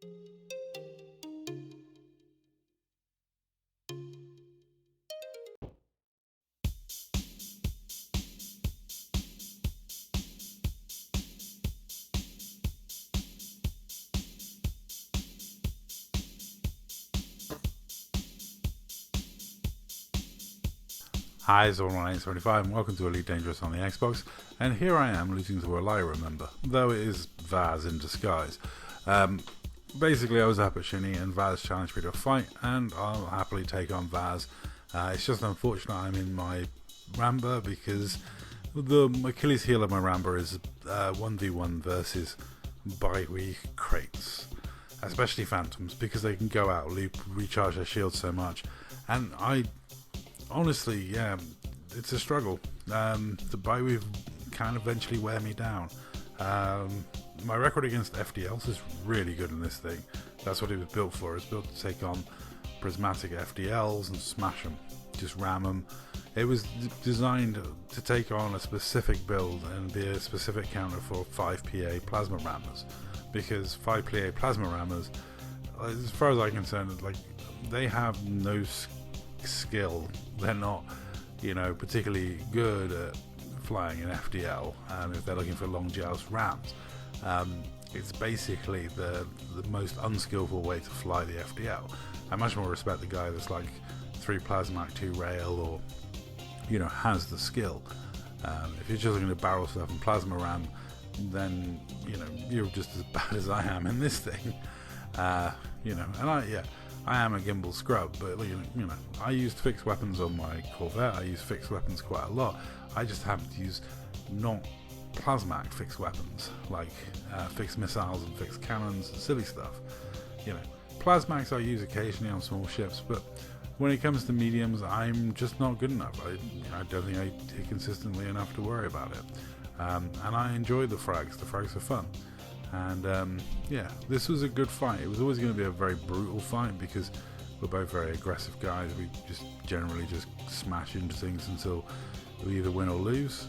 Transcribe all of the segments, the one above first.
Hi, it's all1875 and welcome to Elite Dangerous on the Xbox, and here I am losing to a Lyra member, though it is Vaz in disguise. Basically I was up at Shinny and Vaz challenged me to a fight, and I'll happily take on Vaz. It's just unfortunate I'm in my Ramba because the Achilles heel of my Ramba is 1v1 versus bi-week crates, especially phantoms, because they can go out, recharge their shield so much, and honestly, yeah, it's a struggle. The bye-week can eventually wear me down. My record against FDLs is really good in this thing. That's what it was built for. It's built to take on prismatic FDLs and smash them, just ram them. It was designed to take on a specific build and be a specific counter for 5 PA plasma rammers, because 5 PA plasma rammers, as far as I'm concerned, like, they have no skill. They're not, particularly good at flying an FDL. If they're looking for long joust rams, it's basically the most unskillful way to fly the FDL. I much more respect the guy that's like 3 Plasmac 2 rail, or has the skill. If you're just looking to barrel stuff and plasma ram, then you're just as bad as I am in this thing. And I am a gimbal scrub, but I used fixed weapons on my Corvette. I use fixed weapons quite a lot. I just happen to use not plasmac fixed weapons, like fixed missiles and fixed cannons and silly stuff. Plasmacs I use occasionally on small ships, but when it comes to mediums, I'm just not good enough. I don't think I hit consistently enough to worry about it. And I enjoy the frags. The frags are fun. And this was a good fight. It was always going to be a very brutal fight because we're both very aggressive guys. We just generally just smash into things until we either win or lose.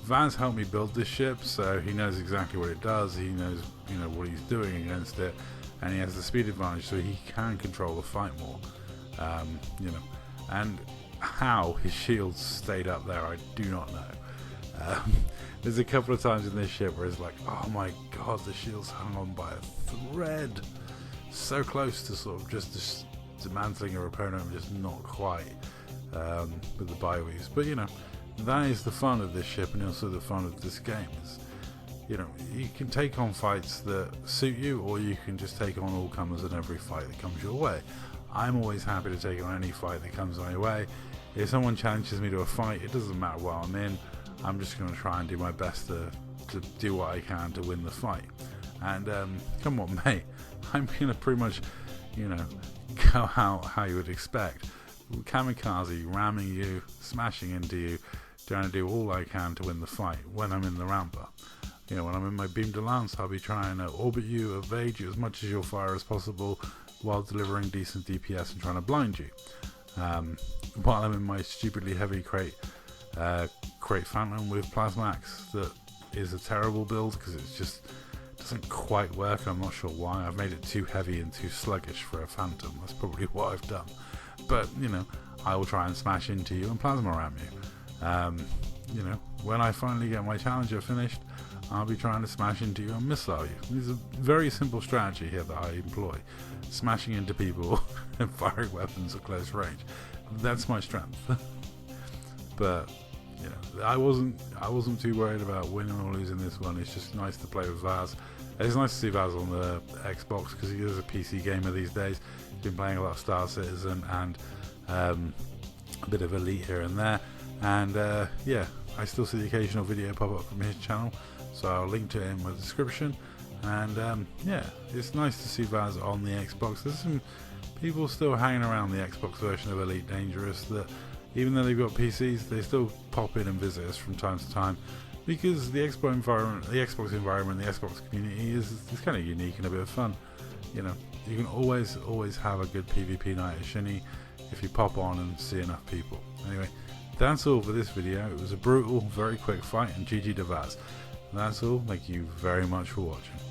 Vaz helped me build this ship, so he knows exactly what it does. He knows what he's doing against it, and he has the speed advantage, so he can control the fight more. And how his shields stayed up there, I do not know. There's a couple of times in this ship where it's like, oh my god, the shield's hung on by a thread, so close to sort of just dismantling your opponent, and just not quite with the bye-weeks. But that is the fun of this ship, and also the fun of this game. Is you can take on fights that suit you, or you can just take on all comers in every fight that comes your way. I'm always happy to take on any fight that comes my way. If someone challenges me to a fight, it doesn't matter what I'm in, I'm just going to try and do my best to do what I can to win the fight. And come on, mate, I'm going to pretty much, go out how you would expect. Kamikaze, ramming you, smashing into you, trying to do all I can to win the fight when I'm in the Ramba. When I'm in my beam de lance, I'll be trying to orbit you, evade you as much as you'll fire as possible, while delivering decent DPS and trying to blind you. While I'm in my stupidly heavy crate phantom with plasmax, that is a terrible build because it just doesn't quite work. I'm not sure why. I've made it too heavy and too sluggish for a phantom. That's probably what I've done. But I will try and smash into you and plasma ram you. When I finally get my challenger finished, I'll be trying to smash into you and missile you. There's a very simple strategy here that I employ: smashing into people and firing weapons at close range. That's my strength. But I wasn't too worried about winning or losing this one. It's just nice to play with Vaz. It's nice to see Vaz on the Xbox because he is a PC gamer these days. He's been playing a lot of Star Citizen and a bit of Elite here and there. And I still see the occasional video pop up from his channel, so I'll link to it in the description. And it's nice to see Vaz on the Xbox. There's some people still hanging around the Xbox version of Elite Dangerous that, even though they've got PCs, they still pop in and visit us from time to time, because the Xbox environment, the Xbox community is kind of unique and a bit of fun. You can always have a good PvP night at Shinny if you pop on and see enough people. Anyway, that's all for this video. It was a brutal, very quick fight, and GG to Vaz. That's all. Thank you very much for watching.